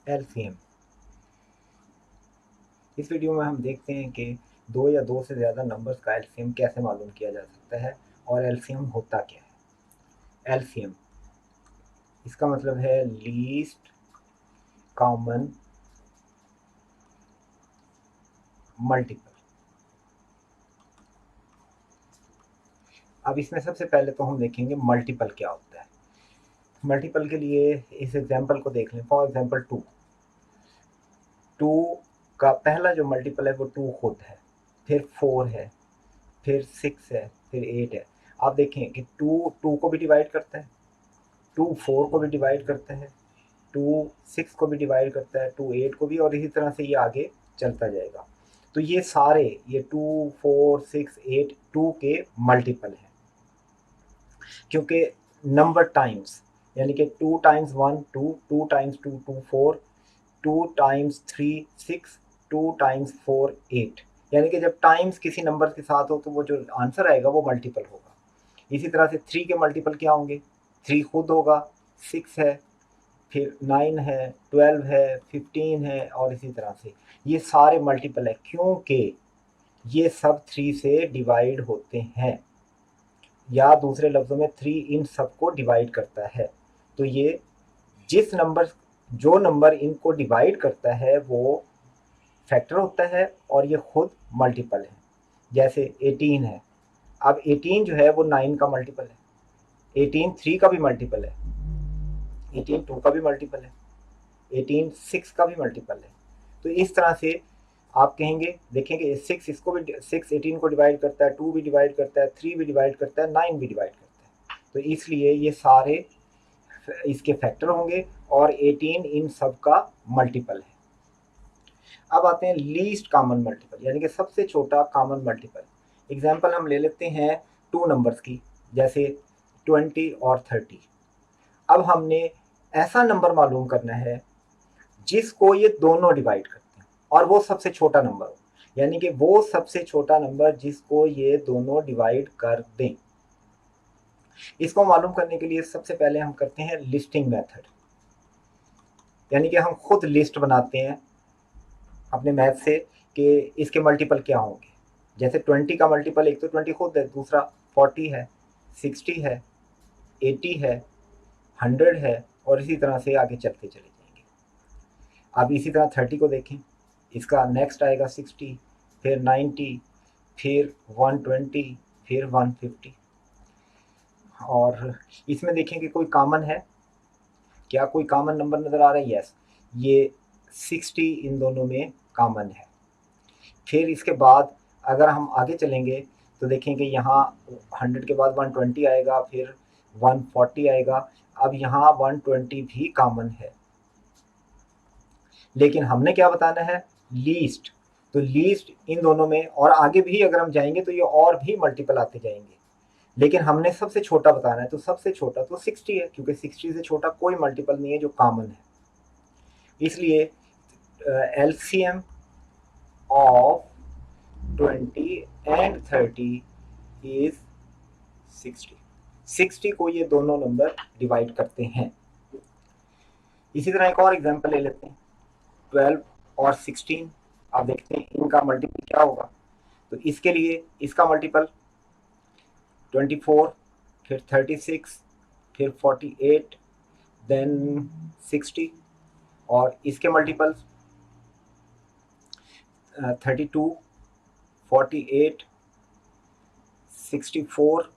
LCM. इस video में हम देखते हैं कि दो या दो से ज़्यादा नंबर्स का एलसीएम कैसे मालूम किया जा सकता है और एलसीएम होता क्या है। एलसीएम इसका मतलब है लीस्ट कॉमन मल्टीपल। अब इसमें सबसे पहले तो हम देखेंगे मल्टीपल क्या होता है। मल्टीपल के लिए इस एग्जांपल को देख लें। फॉर एग्जांपल टू का पहला जो मल्टीपल है वो टू खुद है, फिर फोर है, फिर सिक्स है, फिर एट है। आप देखें कि टू टू को भी डिवाइड करता है, टू फोर को भी डिवाइड करता है, टू सिक्स को भी डिवाइड करता है, टू एट को भी, और इसी तरह से ये आगे चलता जाएगा। तो ये सारे ये two four six eight two के मल्टीपल हैं, क्योंकि नंबर टाइम्स, यानी कि two times one two, two times two two four, two times three six, two times four eight. यानी कि जब टाइम्स किसी नंबर के साथ हो तो वो जो आंसर आएगा वो मल्टीपल होगा। इसी तरह से थ्री के मल्टीपल क्या होंगे? थ्री खुद होगा, सिक्स है, फिर नाइन है, ट्वेल्व है, फिफ्टीन है, और इसी तरह से ये सारे मल्टीपल है, क्योंकि ये सब थ्री से डिवाइड होते हैं, या दूसरे लफ्ज़ों में थ्री इन सबको डिवाइड करता है। तो ये जो नंबर इनको डिवाइड करता है वो फैक्टर होता है और ये खुद मल्टीपल है। जैसे 18 है, अब 18 जो है वो 9 का मल्टीपल है, 18 3 का भी मल्टीपल है, 18 2 का भी मल्टीपल है, 18 6 का भी मल्टीपल है। तो इस तरह से आप कहेंगे, देखेंगे सिक्स इसको भी, सिक्स 18 को डिवाइड करता है, टू भी डिवाइड करता है, थ्री भी डिवाइड करता है, नाइन भी डिवाइड करता है। तो इसलिए ये सारे इसके फैक्टर होंगे और 18 इन सब का मल्टीपल है। अब आते हैं लीस्ट कॉमन मल्टीपल, यानी कि सबसे छोटा कॉमन मल्टीपल। एग्जाम्पल हम ले लेते हैं टू नंबर्स की, जैसे 20 और 30। अब हमने ऐसा नंबर मालूम करना है जिसको ये दोनों डिवाइड करते हैं और वो सबसे छोटा नंबर हो, यानी कि वो सबसे छोटा नंबर जिसको ये दोनों डिवाइड कर दें। इसको मालूम करने के लिए सबसे पहले हम करते हैं लिस्टिंग मेथड, यानी कि हम खुद लिस्ट बनाते हैं अपने मैथ से कि इसके मल्टीपल क्या होंगे। जैसे 20 का मल्टीपल एक तो 20 खुद है, दूसरा 40 है, 60 है, 80 है, 100 है, और इसी तरह से आगे चलते चले जाएंगे। अब इसी तरह 30 को देखें, इसका नेक्स्ट आएगा 60, फिर 90, फिर 120, फिर 150। और इसमें देखें कि कोई कॉमन है क्या, कोई कॉमन नंबर नज़र आ रहा है? यस, ये 60 इन दोनों में कॉमन है। फिर इसके बाद अगर हम आगे चलेंगे तो देखेंगे यहाँ 100 के बाद 120 आएगा, फिर 140 आएगा। अब यहाँ 120 भी कॉमन है, लेकिन हमने क्या बताना है? लीस्ट। तो लीस्ट इन दोनों में, और आगे भी अगर हम जाएंगे तो ये और भी मल्टीपल आते जाएंगे, लेकिन हमने सबसे छोटा बताना है। तो सबसे छोटा तो 60 है, क्योंकि 60 से छोटा कोई मल्टीपल नहीं है जो कॉमन है। इसलिए एलसीएम ऑफ 20 एंड 30 इज 60। 60 को ये दोनों नंबर डिवाइड करते हैं। इसी तरह एक और एग्जांपल ले लेते हैं, 12 और 16। आप देखते हैं इनका मल्टीपल क्या होगा। तो इसके लिए इसका मल्टीपल 24, फिर 36, फिर 48, देन 60, और इसके मल्टीपल्स 32, 48, 64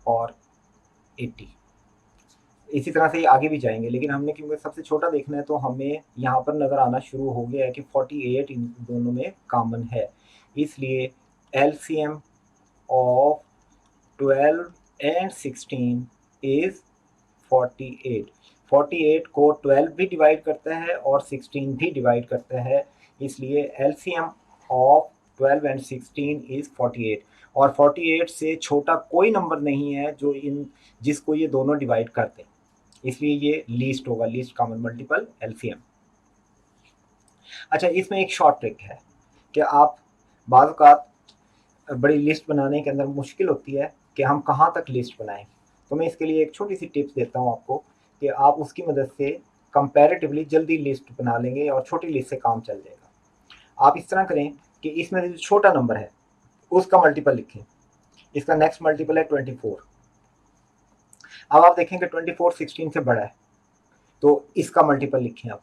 और 80। इसी तरह से ये आगे भी जाएंगे, लेकिन हमने क्योंकि सबसे छोटा देखना है तो हमें यहाँ पर नज़र आना शुरू हो गया है कि 48 इन दोनों में कॉमन है। इसलिए एलसीएम ऑफ 12 एंड 16 इज 48। 48 को 12 भी डिवाइड करता है और 16 भी डिवाइड करता है, इसलिए एलसीएम ऑफ 12 एंड 16 इज 48। और 48 से छोटा कोई नंबर नहीं है जो जिसको ये दोनों डिवाइड करते हैं, इसलिए ये लीस्ट होगा, लीस्ट कॉमन मल्टीपल एलसीएम। अच्छा, इसमें एक शॉर्ट ट्रिक है कि आप बाज़ औक़ात बड़ी लिस्ट बनाने के अंदर मुश्किल होती है कि हम कहाँ तक लिस्ट बनाएं। तो मैं इसके लिए एक छोटी सी टिप्स देता हूँ आपको कि आप उसकी मदद से कंपैरेटिवली जल्दी लिस्ट बना लेंगे और छोटी लिस्ट से काम चल जाएगा। आप इस तरह करें कि इसमें जो छोटा नंबर है उसका मल्टीपल लिखें। इसका नेक्स्ट मल्टीपल है 24। अब आप देखें कि 24 16 से बड़ा है, तो इसका मल्टीपल लिखें आप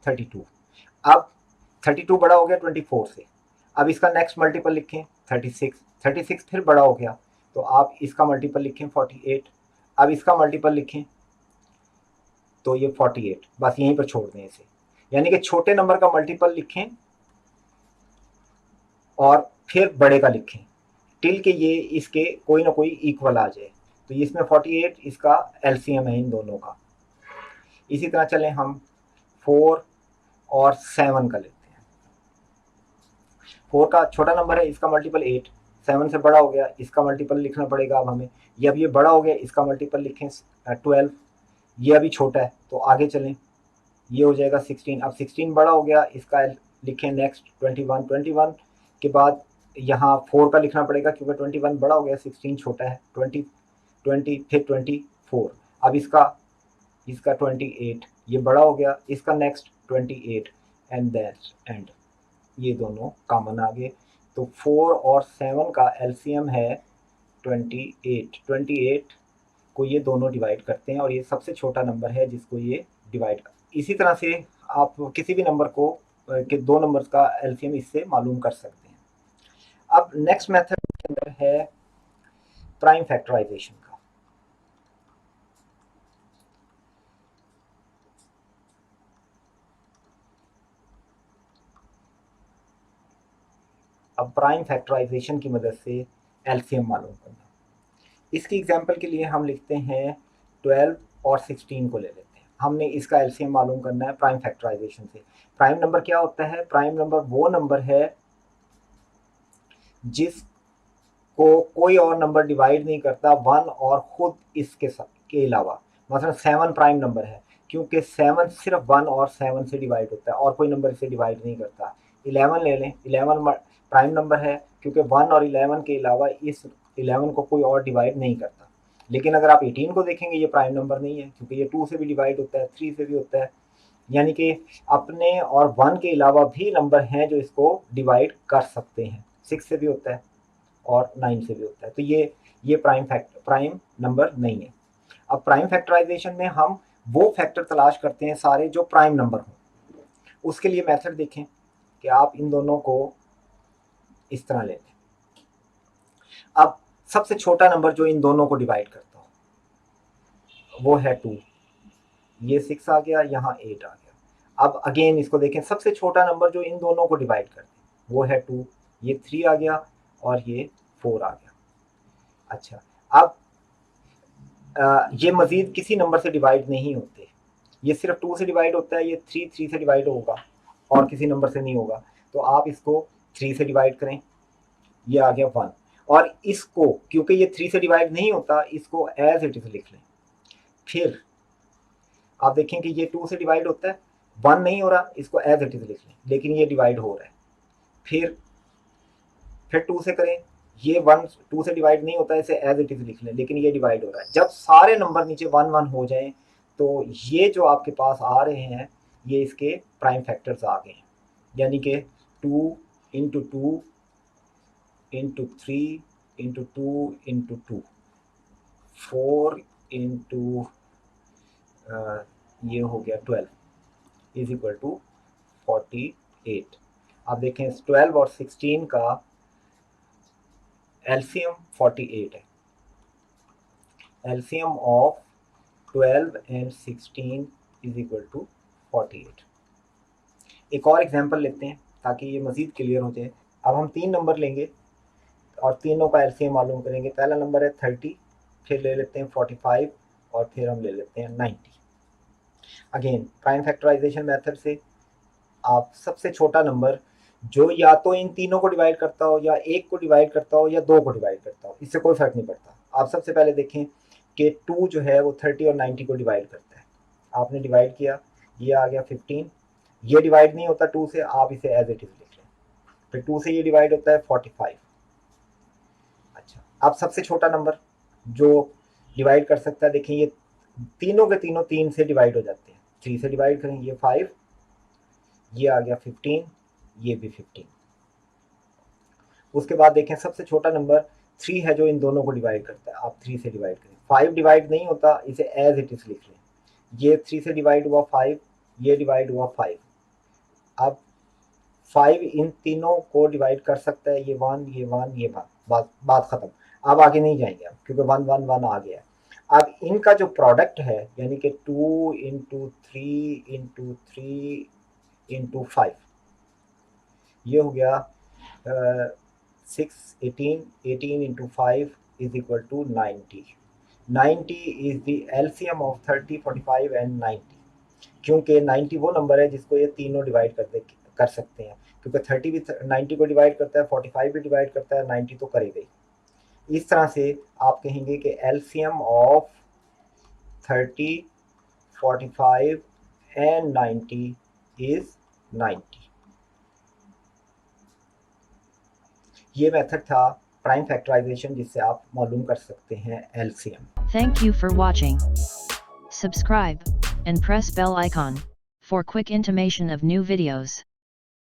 32। अब 32 बड़ा हो गया 24 से, अब इसका नेक्स्ट मल्टीपल लिखें 36। 36 फिर बड़ा हो गया, तो आप इसका मल्टीपल लिखें 48। अब इसका मल्टीपल लिखें तो ये 48, बस यहीं पर छोड़ दें इसे। यानी कि छोटे नंबर का मल्टीपल लिखें और फिर बड़े का लिखें टिल के ये इसके कोई ना कोई इक्वल आ जाए। तो इसमें 48 इसका एलसीएम है इन दोनों का। इसी तरह चलें हम 4 और 7 का लेते हैं। 4 का छोटा नंबर है, इसका मल्टीपल 8। 7 से बड़ा हो गया, इसका मल्टीपल लिखना पड़ेगा अब हमें। ये अब ये बड़ा हो गया, इसका मल्टीपल लिखें 12। ये अभी छोटा है, तो आगे चलें, ये हो जाएगा 16। अब 16 बड़ा हो गया, इसका लिखें नेक्स्ट 21। 21 के बाद यहाँ 4 का लिखना पड़ेगा क्योंकि 21 बड़ा हो गया, 16 छोटा है। 20 फिर 24। अब इसका 28, ये बड़ा हो गया, इसका नेक्स्ट 28 एंड दैट एंड ये दोनों कॉमन आ गए। तो 4 और 7 का एलसीएम है 28। 28 को ये दोनों डिवाइड करते हैं और ये सबसे छोटा नंबर है जिसको ये डिवाइड कर। इसी तरह से आप किसी भी नंबर को के दो नंबर्स का एलसीएम इससे मालूम कर सकते हैं। अब नेक्स्ट मेथड के अंदर है प्राइम फैक्टराइजेशन का। अब प्राइम फैक्टराइजेशन की मदद से एलसीएम मालूम करना। इसकी एग्जांपल के लिए हम लिखते हैं 12 और 16 को ले लेते हैं। हमने इसका एलसीएम मालूम करना है प्राइम फैक्टराइजेशन से। प्राइम नंबर क्या होता है? प्राइम नंबर वो नंबर है जिसको कोई और नंबर डिवाइड नहीं करता, 1 और खुद इसके के अलावा। मतलब 7 प्राइम नंबर है क्योंकि 7 सिर्फ 1 और 7 से डिवाइड होता है और कोई नंबर इसे डिवाइड नहीं करता। 11 ले लें, 11 प्राइम नंबर है क्योंकि 1 और 11 के अलावा इस 11 को कोई और डिवाइड नहीं करता। लेकिन अगर आप 18 को देखेंगे ये प्राइम नंबर नहीं है क्योंकि ये 2 से भी डिवाइड होता है, 3 से भी होता है। यानी कि अपने और 1 के अलावा भी नंबर हैं जो इसको डिवाइड कर सकते हैं। 6 से भी होता है और 9 से भी होता है। तो ये प्राइम नंबर नहीं है। अब प्राइम फैक्टराइजेशन में हम वो फैक्टर तलाश करते हैं सारे जो प्राइम नंबर हों। उसके लिए मेथड देखें कि आप इन दोनों को इस तरह लेते हैं। अब सबसे छोटा नंबर जो इन दोनों को डिवाइड करता हो वो है 2। ये 6 आ गया, यहाँ 8 आ गया। अब अगेन इसको देखें, सबसे छोटा नंबर जो इन दोनों को डिवाइड करते हैं वो है 2। ये 3 आ गया और ये 4 आ गया। अच्छा, अब ये मजीद किसी नंबर से डिवाइड नहीं होते। ये सिर्फ 2 से डिवाइड होता है, ये 3 से डिवाइड होगा और किसी नंबर से नहीं होगा। तो आप इसको 3 से डिवाइड करें, ये आ गया 1। और इसको क्योंकि ये 3 से डिवाइड नहीं होता, इसको एज इट इज लिख लें। फिर आप देखें कि ये 2 से डिवाइड होता है, 1 नहीं हो रहा, इसको एज इट इज लिख लें, लेकिन ये डिवाइड हो रहा है। फिर 2 से करें, ये 1 2 से डिवाइड नहीं होता, इसे एज इट इज लिख लें, लेकिन ये डिवाइड हो रहा है। जब सारे नंबर नीचे 1 1 हो जाएं तो ये जो आपके पास आ रहे हैं ये इसके प्राइम फैक्टर्स आ गए हैं। यानी कि 2 into 2 into 3 into 2 into 2, 4 into ये हो गया 12 इज इक्वल टू 48। आप देखें 12 और 16 का एलसीएम 48 है। LCM of 12 and 16 is equal to 48। एक और एग्जांपल लेते हैं ताकि ये मज़ीद क्लियर हो जाए। अब हम 3 नंबर लेंगे और तीनों का एलसीएम मालूम करेंगे। पहला नंबर है 30, फिर ले लेते हैं 45 और फिर हम ले लेते हैं 90। अगेन प्राइम फैक्टराइजेशन मेथड से आप सबसे छोटा नंबर जो या तो इन तीनों को डिवाइड करता हो या एक को डिवाइड करता हो या 2 को डिवाइड करता हो, इससे कोई फर्क नहीं पड़ता। आप सबसे पहले देखें कि 2 जो है वो 30 और 90 को डिवाइड करता है। आपने डिवाइड किया, ये आ गया 15। ये डिवाइड नहीं होता 2 से, आप इसे एज इट इज लिख लें। फिर 2 से ये डिवाइड होता है 45। अच्छा, अब सबसे छोटा नंबर जो डिवाइड कर सकता है, देखिए ये तीनों के तीनों 3 से डिवाइड हो जाते हैं। 3 से डिवाइड करें, ये 5, ये आ गया 15, ये भी 15। उसके बाद देखें सबसे छोटा नंबर 3 है जो इन दोनों को डिवाइड करता है, आप 3 से डिवाइड करें। 5 डिवाइड नहीं होता, इसे एज इट इज लिख लें। ये 3 से डिवाइड हुआ 5, ये डिवाइड हुआ 5। अब 5 इन तीनों को डिवाइड कर सकता है, ये 1, ये 1, ये 1, बात खत्म। अब आगे नहीं जाएंगे आप, क्योंकि 1 1 1 आ गया है। अब इनका जो प्रोडक्ट है, यानी कि 2 इंटू 3 इंटू 3 इंटू 5, ये हो गया 6 18, 18 into 5 is equal to 90। 90 is the LCM of 30, 45 and 90। क्योंकि 90 वो नंबर है जिसको ये तीनों डिवाइड कर सकते हैं, क्योंकि 30 भी 90 को डिवाइड करता है, 45 भी डिवाइड करता है, 90 तो करेगा ही। इस तरह से आप कहेंगे कि एलसीएम ऑफ 30, 45 एंड 90 इज 90। ये मेथड था प्राइम फैक्टराइजेशन, जिससे आप मालूम कर सकते हैं LCM. Thank you for watching. Subscribe and press bell icon for quick intimation of new videos.